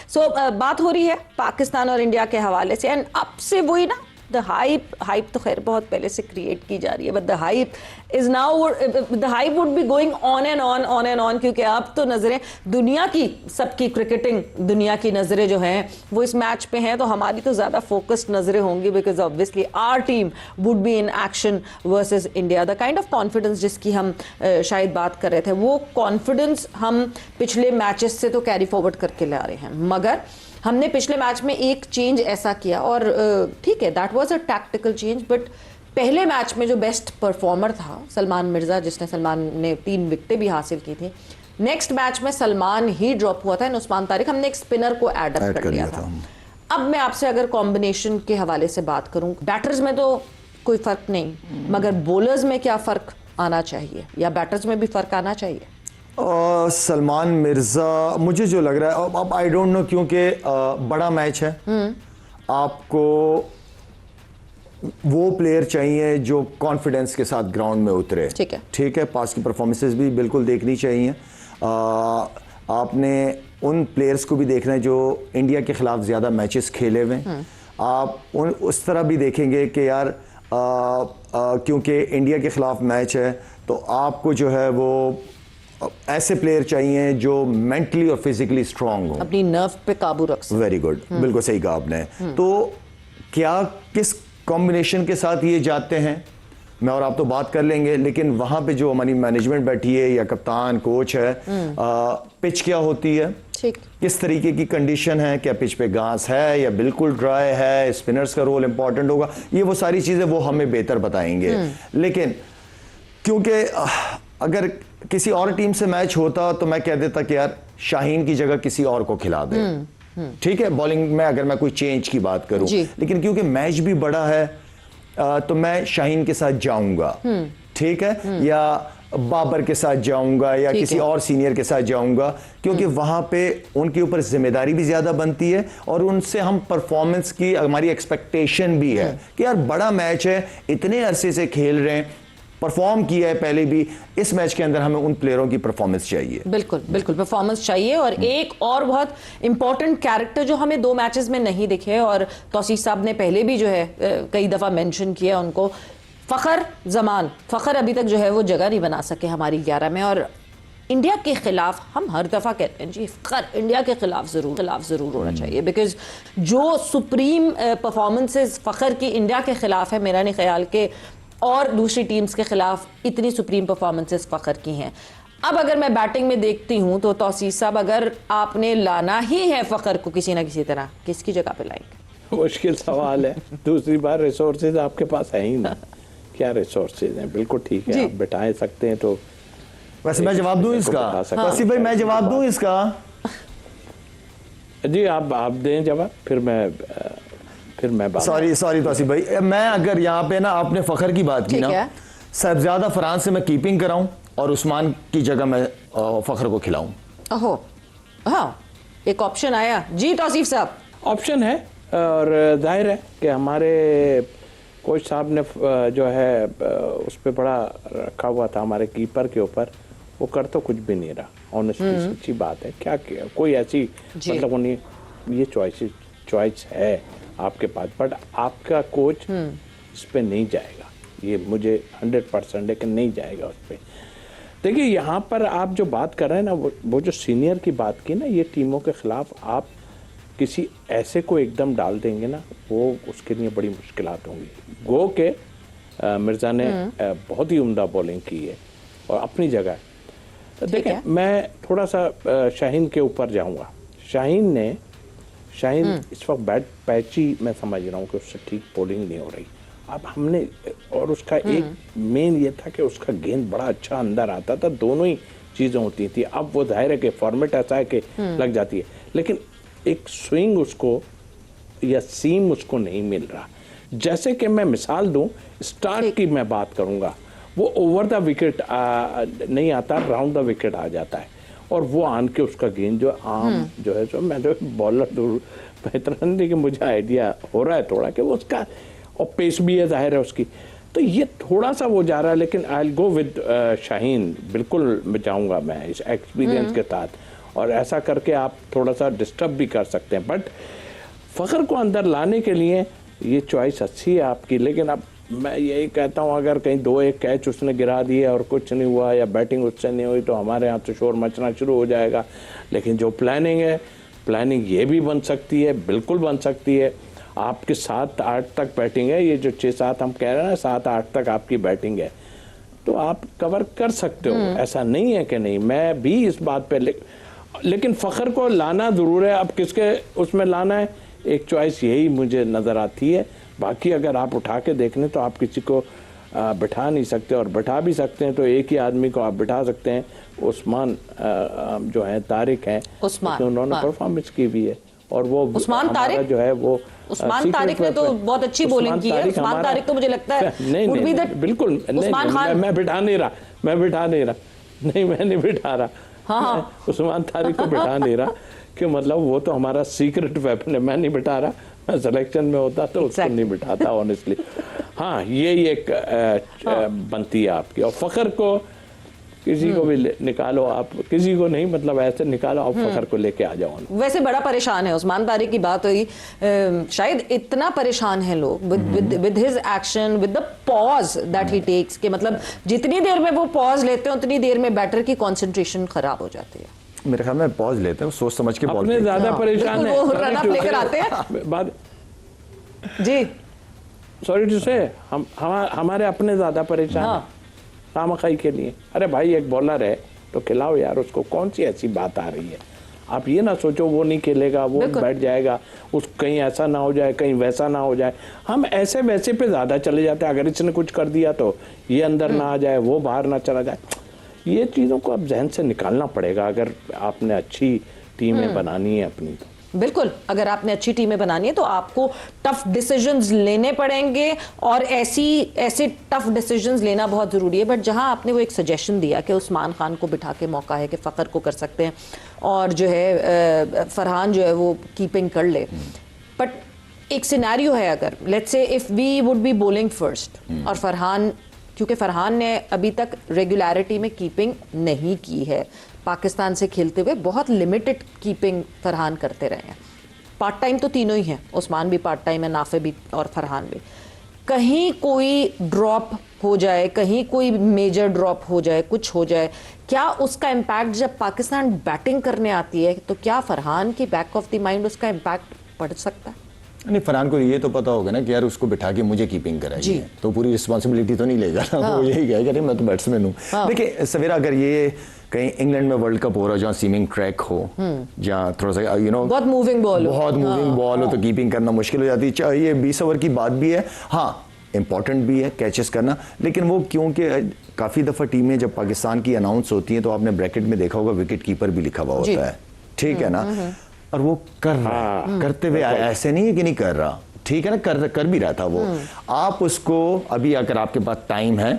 सो बात हो रही है पाकिस्तान और इंडिया के हवाले से, एंड अब से वही ना द हाइप तो खैर बहुत पहले से क्रिएट की जा रही है, but the hype is now, the hype would be going on and on, क्योंकि अब तो नजरें दुनिया की, सबकी क्रिकेटिंग दुनिया की नजरें जो हैं वो इस मैच पे हैं, तो हमारी तो ज्यादा फोकस्ड नजरें होंगी, because obviously our team would be in action versus India. The kind of confidence जिसकी हम शायद बात कर रहे थे, वो कॉन्फिडेंस हम पिछले मैचेस से तो कैरी फॉरवर्ड करके ला रहे हैं, मगर हमने पिछले मैच में एक चेंज ऐसा किया, और ठीक है that was a tactical change, but पहले मैच में जो बेस्ट परफॉर्मर था सलमान मिर्जा, सलमान ने 3 विकेटें भी हासिल की थी। नेक्स्ट मैच में सलमान ही ड्रॉप हुआ था, इन उस्मान तारिक, हमने एक स्पिनर को ऐड कर लिया था। अब मैं आपसे अगर कॉम्बिनेशन के हवाले से बात करूं, बैटर्स में तो कोई फर्क नहीं, मगर बॉलर्स में क्या फर्क आना चाहिए, या बैटर्स में भी फर्क आना चाहिए? सलमान मिर्जा मुझे जो लग रहा है, अब आई डोंट नो, क्योंकि बड़ा मैच है, आपको वो प्लेयर चाहिए जो कॉन्फिडेंस के साथ ग्राउंड में उतरे। ठीक है, पास की परफॉर्मेंसेस भी बिल्कुल देखनी चाहिए। आपने उन प्लेयर्स को भी देखना है जो इंडिया के खिलाफ ज़्यादा मैचेस खेले हुए हैं। आप उस तरह भी देखेंगे कि यार क्योंकि इंडिया के खिलाफ मैच है, तो आपको जो है वो ऐसे प्लेयर चाहिए जो मेंटली और फिजिकली स्ट्रांग हो, अपनी नर्व पे काबू रख सके। वेरी गुड, बिल्कुल सही कहा आपने। तो क्या किस कॉम्बिनेशन के साथ ये जाते हैं, मैं और आप तो बात कर लेंगे, लेकिन वहां पे जो हमारी मैनेजमेंट बैठी है या कप्तान कोच है, पिच क्या होती है, किस तरीके की कंडीशन है, क्या पिच पे घास है या बिल्कुल ड्राई है, स्पिनर्स का रोल इंपॉर्टेंट होगा, ये वो सारी चीजें वो हमें बेहतर बताएंगे। लेकिन क्योंकि अगर किसी और टीम से मैच होता तो मैं कह देता कि यार शाहीन की जगह किसी और को खिला दे, ठीक है, बॉलिंग में अगर मैं कोई चेंज की बात करूं, लेकिन क्योंकि मैच भी बड़ा है तो मैं शाहीन के साथ जाऊंगा, ठीक है, या बाबर के साथ जाऊंगा या किसी और सीनियर के साथ जाऊंगा, क्योंकि वहां पे उनके ऊपर जिम्मेदारी भी ज्यादा बनती है और उनसे हम परफॉर्मेंस की हमारी एक्सपेक्टेशन भी है कि यार बड़ा मैच है, इतने अरसे से खेल रहे हैं, परफॉर्म किया है पहले भी, इस मैच के अंदर हमें उन प्लेयरों की परफॉर्मेंस चाहिए। बिल्कुल बिल्कुल परफॉर्मेंस चाहिए। और एक और बहुत इंपॉर्टेंट कैरेक्टर जो हमें 2 मैचेस में नहीं दिखे, और तौसीफ साहब ने पहले भी जो है कई दफा मेंशन किया उनको, फखर जमान। फखर अभी तक जो है वो जगह नहीं बना सके हमारी 11 में, और इंडिया के खिलाफ हम हर दफा कहते हैं जी फखर इंडिया के खिलाफ जरूर होना चाहिए, बिकॉज जो सुप्रीम परफॉर्मेंसेस फखर की इंडिया के खिलाफ है, मेरा नहीं ख्याल के और दूसरी टीम्स के खिलाफ इतनी सुप्रीम परफॉर्मेंसेस फखर की हैं। अब अगर मैं बैटिंग में देखती हूं तो तौसीफ साहब, अगर आपने लाना ही है फखर को किसी ना किसी तरह, किसकी जगह पे लाएंगे? मुश्किल सवाल है। दूसरी बार रिसोर्सेज आपके पास है ही नहीं। क्या रिसोर्सेज हैं? बिल्कुल ठीक है, आप बिठा सकते हैं। तो वैसे मैं जवाब दूं इसका? तौसीफ भाई मैं जवाब दूं इसका? जी आप दें जवाब, फिर मैं सॉरी तौसीफ भाई, मैं अगर यहाँ पे ना आपने फखर की बात की ना, साहबजादा फरहान से मैं कीपिंग कराऊं और उस्मान की जगह मैं फखर को खिलाऊं। ओहो, हाँ एक ऑप्शन आया जी तौसीफ साहब। ऑप्शन है, और जाहिर है कि हमारे कोच साहब ने जो है उस पर बड़ा रखा हुआ था हमारे कीपर के ऊपर, वो कर तो कुछ भी नहीं रहा। ऑनेस्टली सच्ची बात है, क्या किया, कोई ऐसी मतलब नहीं, ये चॉइस है आपके पास, बट आपका कोच इस पे नहीं जाएगा, ये मुझे 100%, लेकिन नहीं जाएगा उस पर। देखिए यहाँ पर आप जो बात कर रहे हैं ना, वो जो सीनियर की बात की ना, ये टीमों के खिलाफ आप किसी ऐसे को एकदम डाल देंगे ना, वो उसके लिए बड़ी मुश्किलात होंगी। गो के मिर्ज़ा ने बहुत ही उम्दा बॉलिंग की है और अपनी जगह। तो देखें, मैं थोड़ा सा शाहीन के ऊपर जाऊँगा। शाहीन इस वक्त बैट पैची, मैं समझ रहा हूँ कि उससे ठीक बॉलिंग नहीं हो रही। अब हमने, और उसका एक मेन ये था कि उसका गेंद बड़ा अच्छा अंदर आता था, दोनों ही चीज़ें होती थी। अब वो जाहिर है कि फॉर्मेट ऐसा है कि लग जाती है, लेकिन एक स्विंग उसको या सीम उसको नहीं मिल रहा। जैसे कि मैं मिसाल दूं, स्टार्ट की मैं बात करूंगा, वो ओवर द विकेट नहीं आता, राउंड द विकेट आ जाता है, और वो आन के उसका गेंद जो आम जो है, जो मैं जो बॉलर दूर बेहतर नहीं, लेकिन मुझे आइडिया हो रहा है थोड़ा कि वो उसका, और पेस भी है जाहिर है उसकी, तो ये थोड़ा सा वो जा रहा है। लेकिन I will go with Shaheen, बिल्कुल जाऊंगा मैं इस एक्सपीरियंस के साथ। और ऐसा करके आप थोड़ा सा डिस्टर्ब भी कर सकते हैं। बट फ़खर को अंदर लाने के लिए ये चॉइस अच्छी है आपकी, लेकिन अब मैं यही कहता हूँ अगर कहीं 2-1 कैच उसने गिरा दिए और कुछ नहीं हुआ या बैटिंग उससे नहीं हुई तो हमारे यहाँ तो शोर मचना शुरू हो जाएगा। लेकिन जो प्लानिंग है, प्लानिंग ये भी बन सकती है, बिल्कुल बन सकती है। आपके 7-8 तक बैटिंग है, ये जो 6-7 हम कह रहे हैं ना, 7-8 तक आपकी बैटिंग है, तो आप कवर कर सकते हो, ऐसा नहीं है कि नहीं। मैं भी इस बात पे लेकिन फ़खर को लाना ज़रूर है। अब किसके उसमें लाना है, एक चॉइस यही मुझे नज़र आती है। बाकी अगर आप उठा के देख लें तो आप किसी को बिठा नहीं सकते, और बिठा भी सकते हैं तो एक ही आदमी को आप बिठा सकते हैं, उस्मान जो है तारिक हैं, उन्होंने परफॉर्मेंस की भी है। और वो उस्मान तारिक जो है वो उस्मान तारिक ने तो बहुत अच्छी बॉलिंग की है। उस्मान तारिक तो मुझे लगता है नहीं, बिल्कुल उस्मान खान, मैं बिठा नहीं रहा, नहीं, मैं नहीं बिठा रहा। हाँ। उस्मान तारिक को बिठा नहीं रहा कि मतलब वो तो हमारा सीक्रेट वेपन है, मैं नहीं बिठा रहा। मैं सिलेक्शन में होता तो उसको नहीं बिठाता ऑनेस्टली। हाँ, ये एक बनती है आपकी। और फ़खर को किसी को भी निकालो आप, किसी को नहीं, मतलब ऐसे निकालो आप, फ़खर को लेके आ जाओ। वैसे बड़ा परेशान है उस्मान तारिक की बात हुई, शायद इतना परेशान है लोग with his action, with the pause that he takes, के मतलब जितनी देर में वो पॉज लेते हैं उतनी देर में बैटर की कंसंट्रेशन खराब हो जाती है। मेरे ख्याल में पॉज लेते हैं, सोच समझ के बॉल अपने ज्यादा परेशान है, वो रन अप लेकर आते हैं बात जी। सॉरी टू से हमारे अपने ज्यादा परेशान है खामखाई के लिए। अरे भाई एक बॉलर है तो खिलाओ यार उसको, कौन सी ऐसी बात आ रही है। आप ये ना सोचो वो नहीं खेलेगा, वो बैठ जाएगा, उस कहीं ऐसा ना हो जाए, कहीं वैसा ना हो जाए। हम ऐसे वैसे पे ज्यादा चले जाते हैं। अगर इसने कुछ कर दिया तो ये अंदर ना आ जाए, वो बाहर ना चला जाए। ये चीज़ों को अब जहन से निकालना पड़ेगा अगर आपने अच्छी टीमें बनानी है अपनी। तो बिल्कुल, अगर आपने अच्छी टीमें बनानी है तो आपको टफ डिसीजंस लेने पड़ेंगे, और ऐसे टफ डिसीजंस लेना बहुत ज़रूरी है। बट जहां आपने वो एक सजेशन दिया कि उस्मान खान को बिठा के मौका है कि फ़खर को कर सकते हैं, और जो है फरहान जो है वो कीपिंग कर ले। बट एक सिनेरियो है, अगर let's say if we would be bowling first और फरहान, क्योंकि फरहान ने अभी तक रेगुलरिटी में कीपिंग नहीं की है, पाकिस्तान से खेलते हुए बहुत लिमिटेड कीपिंग फरहान करते रहे हैं। पार्ट टाइम तो तीनों ही हैं, उस्मान भी पार्ट टाइम है, नाफे भी और फरहान भी। कहीं कोई ड्रॉप हो जाए, कहीं कोई मेजर ड्रॉप हो जाए, कुछ हो जाए, क्या उसका इम्पैक्ट, जब पाकिस्तान बैटिंग करने आती है तो क्या फरहान की बैक ऑफ द माइंड उसका इम्पैक्ट पड़ सकता है? नहीं, फरहान को ये तो पता होगा ना कि यार उसको बिठा के मुझे कीपिंग कराई है, तो पूरी रिस्पॉन्सिबिलिटी तो नहीं लेगा ना। वो यही कहेगा कि मैं तो बैट्समैन हूँ। देखिए सवेरा, अगर ये कहीं इंग्लैंड में वर्ल्ड कप हो रहा है जहाँ सीमिंग ट्रैक हो, जहाँ थोड़ा सा बहुत मूविंग बॉल हो तो कीपिंग करना मुश्किल हो जाती है। चाहे ये 20 ओवर की बात भी है, हाँ इंपॉर्टेंट भी है कैचेस करना, लेकिन वो क्योंकि काफ़ी दफ़ा टीमें जब पाकिस्तान की अनाउंस होती हैं तो आपने ब्रैकेट में देखा होगा विकेट कीपर भी लिखा हुआ होता है, ठीक है ना, और वो कर रहा है, करते हुए ऐसे नहीं है कि नहीं कर रहा, ठीक है ना, कर भी रहा था वो। आप उसको अभी अगर आपके पास टाइम है,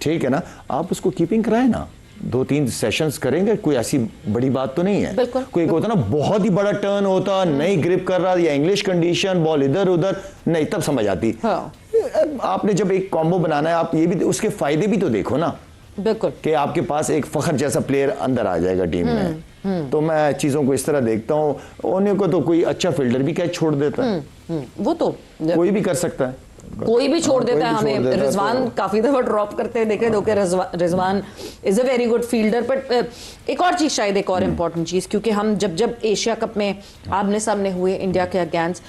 ठीक है ना, आप उसको कीपिंग कराए ना, 2-3 सेशंस करेंगे, कोई ऐसी बड़ी बात तो नहीं है। कोई होता ना बहुत ही बड़ा टर्न होता, नई ग्रिप कर रहा या इंग्लिश कंडीशन, बॉल इधर उधर, नहीं तब समझ आती। आपने जब एक कॉम्बो बनाना है, आप ये भी उसके फायदे भी तो देखो ना, बिल्कुल, कि आपके पास एक फ़खर जैसा प्लेयर अंदर आ जाएगा टीम में। तो मैं चीज़ों को इस तरह देखता हूँ। उन्हें को तो कोई अच्छा फील्डर भी कैच छोड़ देता है, वो तो कोई भी कर सकता है, कोई भी छोड़ देता है। हमें रिजवान काफी दफा ड्रॉप करते हैं देखे, दो के Rizwan is a very good fielder. But एक और चीज, शायद एक और इम्पोर्टेंट चीज, क्योंकि हम जब एशिया कप में आमने सामने हुए इंडिया के अगेंस्ट,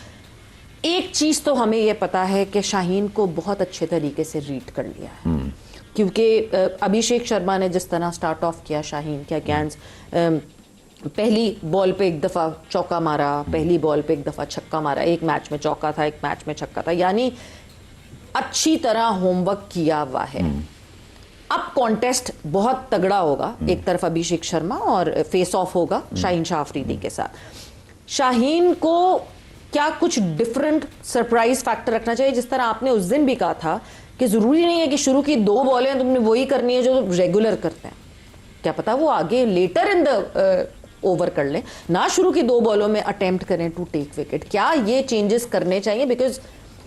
एक चीज तो हमें यह पता है कि शाहीन को बहुत अच्छे तरीके से रीड कर लिया है, क्योंकि अभिषेक शर्मा ने जिस तरह स्टार्ट ऑफ किया शाहीन के अगेंस्ट, पहली बॉल पे एक दफ़ा चौका मारा, पहली बॉल पे एक दफ़ा छक्का मारा, एक मैच में चौका था, एक मैच में छक्का था, यानी अच्छी तरह होमवर्क किया हुआ है। अब कॉन्टेस्ट बहुत तगड़ा होगा, एक तरफ अभिषेक शर्मा और फेस ऑफ होगा शाहीन शाह अफरीदी के साथ। शाहीन को क्या कुछ डिफरेंट सरप्राइज फैक्टर रखना चाहिए, जिस तरह आपने उस दिन भी कहा था कि जरूरी नहीं है कि शुरू की 2 बॉलें तुमने वही करनी है जो रेगुलर करते हैं, क्या पता वो आगे लेटर इन द ओवर कर लें, ना शुरू की 2 बॉलों में अटेम्प्ट करें टू टेक विकेट। क्या ये चेंजेस करने चाहिए, because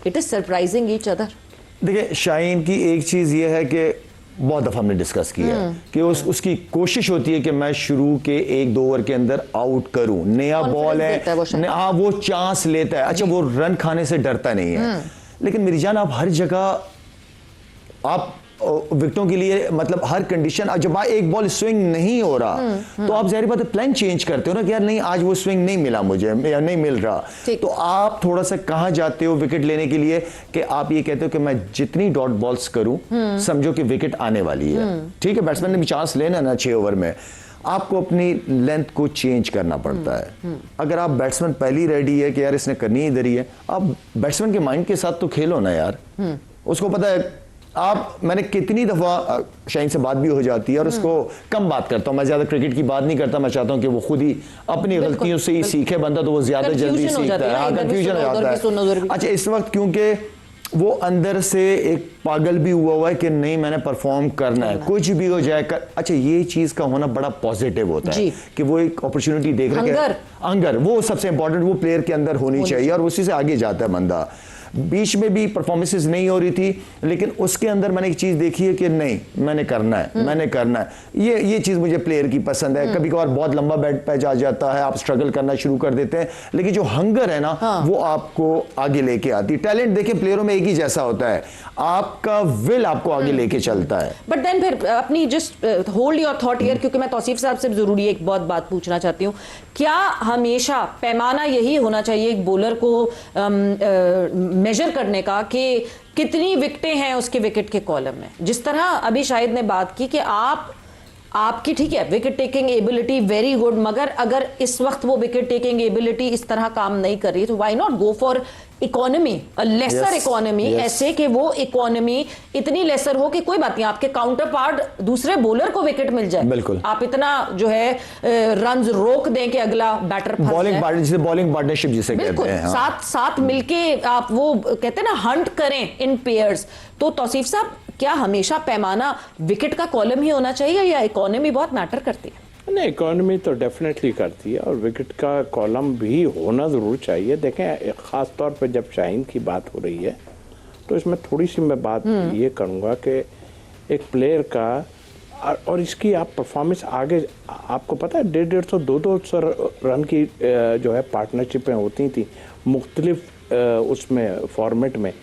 it is surprising each other. देखिए शाहीन की एक चीज़ ये है कि बहुत दफा हमने डिस्कस किया है कि उसकी कोशिश होती है कि मैं शुरू के 1-2 ओवर के अंदर आउट करूं, नया बॉल है, हाँ वो चांस लेता है, अच्छा वो रन खाने से डरता नहीं है। लेकिन मेरी जान, आप हर जगह आप विकेटों के लिए, मतलब हर कंडीशन, जब एक बॉल स्विंग नहीं हो रहा तो आप जाहिर बात है प्लान चेंज करते हो ना कि यार नहीं, आज वो स्विंग नहीं मिला मुझे या नहीं मिल रहा, तो आप थोड़ा सा कहां जाते हो विकेट लेने के लिए कि आप ये कहते हो कि मैं जितनी डॉट बॉल्स करूं समझो कि विकेट आने वाली है। ठीक है, बैट्समैन ने भी चांस लेना ना 6 ओवर में, आपको अपनी लेंथ को चेंज करना पड़ता है। अगर आप बैट्समैन पहली रेडी है कि यार इसने करनी इधर ही है, आप बैट्समैन के माइंड के साथ तो खेलो ना यार। उसको पता है, मैंने कितनी दफा शाहीन से बात भी हो जाती है और उसको कम बात करता हूं, मैं ज्यादा क्रिकेट की बात नहीं करता, मैं चाहता हूं कि वो खुद ही अपनी गलतियों से ही सीखे बंदा, तो वो ज्यादा जल्दी सीखता है, कंफ्यूजन हो जाता है। अच्छा, इस वक्त क्योंकि वो अंदर से एक पागल भी हुआ है कि नहीं मैंने परफॉर्म करना है, कुछ भी हो जाए अच्छा, ये चीज का होना बड़ा पॉजिटिव होता है कि वो एक अपॉर्चुनिटी देख रहे हैं, अंगर वो सबसे इंपॉर्टेंट वो प्लेयर के अंदर होनी चाहिए और उसी से आगे जाता है बंदा। बीच में भी परफॉर्मेंसेस नहीं हो रही थी, लेकिन उसके अंदर मैंने एक चीज देखी है कि नहीं मैंने करना है, मैंने करना है। ये चीज मुझे प्लेयर की पसंद है। कभी कभार बहुत लंबा बैट पे जा जाता है, आप स्ट्रगल करना शुरू कर देते हैं, लेकिन जो हंगर है ना वो आपको आगे लेके आती है। टैलेंट देखिए प्लेयरों में एक ही जैसा होता है, आपका विल आपको आगे लेके चलता है। बट देन फिर अपनी just hold your thought here, क्योंकि मैं तौसीफ साहब से जरूरी एक बहुत बात पूछना चाहती हूँ। क्या हमेशा पैमाना यही होना चाहिए एक बॉलर को मेजर करने का कि कितनी विकेटें हैं उसके विकेट के कॉलम में? जिस तरह अभी शाहिद ने बात की कि आपकी ठीक है wicket taking ability very good, मगर अगर इस वक्त वो विकेट टेकिंग एबिलिटी इस तरह काम नहीं कर रही तो why not go for economy, lesser economy, ऐसे कि वो इकोनॉमी इतनी लेसर हो कि कोई बात नहीं, आपके काउंटर पार्ट दूसरे बॉलर को विकेट मिल जाए। बिल्कुल, आप इतना जो है रन्स रोक दें कि अगला बैटर फंस जाए। जिसे बॉलिंग पार्टनरशिप जिसे कहते हैं, साथ मिलके आप वो कहते हैं ना हंट करें इन पेयर्स। तो तौसीफ साहब, क्या हमेशा पैमाना विकेट का कॉलम ही होना चाहिए या इकोनॉमी बहुत मैटर करती है? नहीं, इकोनॉमी तो डेफिनेटली करती है और विकेट का कॉलम भी होना ज़रूर चाहिए। देखें, ख़ास तौर पे जब शाहीन की बात हो रही है तो इसमें थोड़ी सी मैं बात ये करूँगा कि एक प्लेयर का और इसकी आप परफॉर्मेंस आगे, आपको पता है 150-200 200 रन की जो है पार्टनरशिपें होती थी मुख्तलिफ उसमें फॉर्मेट में।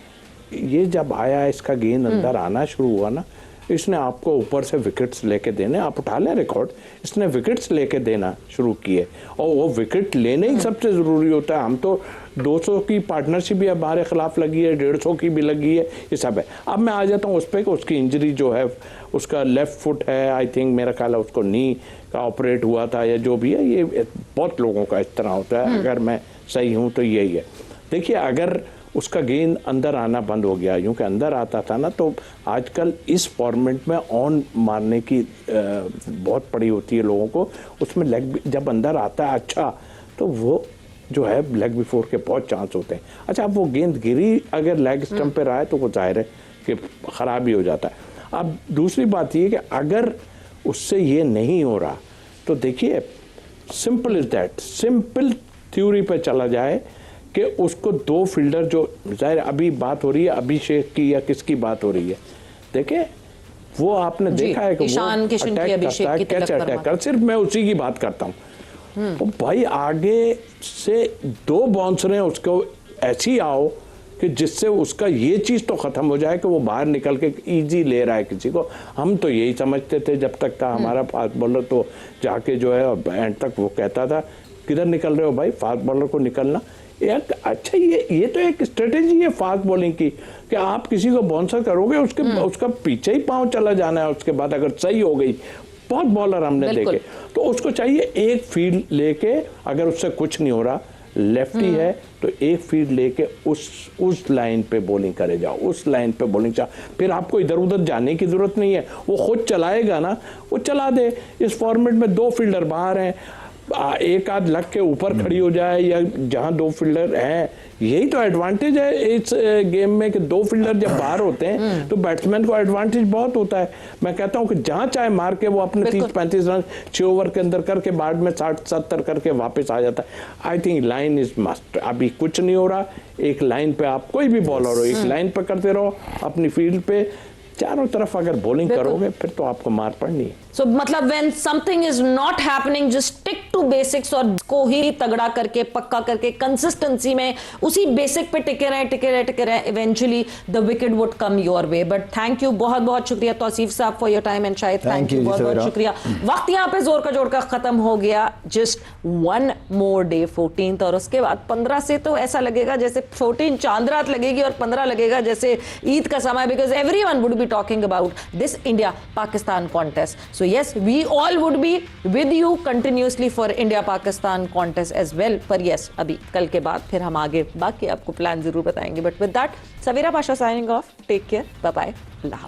ये जब आया, इसका गेंद अंदर आना शुरू हुआ ना, इसने आपको ऊपर से विकेट्स लेके देने, आप उठा लें रिकॉर्ड, इसने विकेट्स लेके देना शुरू किए और वो विकेट लेने ही सबसे ज़रूरी होता है। हम तो 200 की पार्टनरशिप भी हमारे खिलाफ लगी है, 150 की भी लगी है, ये सब है। अब मैं आ जाता हूँ उस पर कि उसकी इंजरी जो है, उसका लेफ्ट फुट है, आई थिंक मेरा ख्याल है उसको नी का ऑपरेट हुआ था या जो भी है, ये बहुत लोगों का इस तरह होता है, अगर मैं सही हूँ तो यही है। देखिए, अगर उसका गेंद अंदर आना बंद हो गया, यूँ कि अंदर आता था ना, तो आजकल इस फॉर्मेट में ऑन मारने की बहुत पड़ी होती है लोगों को। उसमें लेग जब अंदर आता है अच्छा, तो वो जो है लेग बिफोर के बहुत चांस होते हैं। अच्छा, अब वो गेंद गिरी अगर लेग स्टंप पे रहा है तो वो जाहिर है कि ख़राब ही हो जाता है। अब दूसरी बात ये कि अगर उससे ये नहीं हो रहा तो देखिए, simple is that, simple theory पे चला जाए कि उसको 2 फील्डर, जो जाहिर अभी बात हो रही है अभिषेक की या किसकी बात हो रही है, देखें वो आपने देखा है कि वो अटैक करता है, कैच अटैक कर, सिर्फ मैं उसी की बात करता हूँ। तो भाई आगे से 2 बाउंसरें उसको ऐसी आओ कि जिससे उसका ये चीज़ तो ख़त्म हो जाए कि वो बाहर निकल के इजी ले रहा है किसी को। हम तो यही समझते थे जब तक था हमारा फास्ट बॉलर, तो जाके जो है एंड तक वो कहता था किधर निकल रहे हो भाई, फास्ट बॉलर को निकलना। एक अच्छा ये तो एक स्ट्रेटेजी है फास्ट बॉलिंग की कि आप किसी को बाउंसर करोगे, उसका पीछे ही पांव चला जाना है। उसके बाद अगर सही हो गई, बहुत बॉलर हमने देखे, तो उसको चाहिए एक फील्ड लेके, अगर उससे कुछ नहीं हो रहा, लेफ्टी है तो एक फील्ड लेके उस लाइन पे बॉलिंग करे जाओ, उस लाइन पे बॉलिंग चाह, फिर आपको इधर उधर जाने की जरूरत नहीं है, वो खुद चलाएगा ना, वो चला दे। इस फॉर्मेट में 2 फील्डर बाहर हैं, एक आध लग के ऊपर खड़ी हो जाए, या जहां 2 फील्डर हैं, यही तो एडवांटेज है इस गेम में कि 2 फील्डर जब बाहर होते हैं तो बैट्समैन को एडवांटेज बहुत होता है। मैं कहता हूं कि जहां चाहे मार के वो अपने 30-35 रन 6 ओवर के अंदर करके बाद में 60-70 करके वापस आ जाता है। I think line is must. अभी कुछ नहीं हो रहा, एक लाइन पे आप कोई भी बॉलर हो, एक लाइन पे करते रहो अपनी फील्ड पे, चारों तरफ अगर बॉलिंग करोगे फिर तो आपको मार पड़नी है। So, मतलब when something is not happening, just stick to basics और को ही तगड़ा करके पक्का करके कंसिस्टेंसी में उसी बेसिक पे टिके रहे, eventually the wicket would come your way. But thank you, बहुत बहुत शुक्रिया तौसीफ साहब for your time and शायद thank you बहुत बहुत शुक्रिया। वक्त यहाँ पे जोर का जोड़ का खत्म हो गया। Just one more day 14th और उसके बाद 15 से तो ऐसा लगेगा जैसे 14 चांद रात लगेगी और 15 लगेगा जैसे ईद का समय, because everyone would be talking about this India Pakistan contest. So yes, we all would be with you continuously for India Pakistan contest as well. पर yes, अभी कल के बाद फिर हम आगे बाकी आपको प्लान जरूर बताएंगे. But with that, Savira Pasha signing off. Take care. Bye bye. Allah.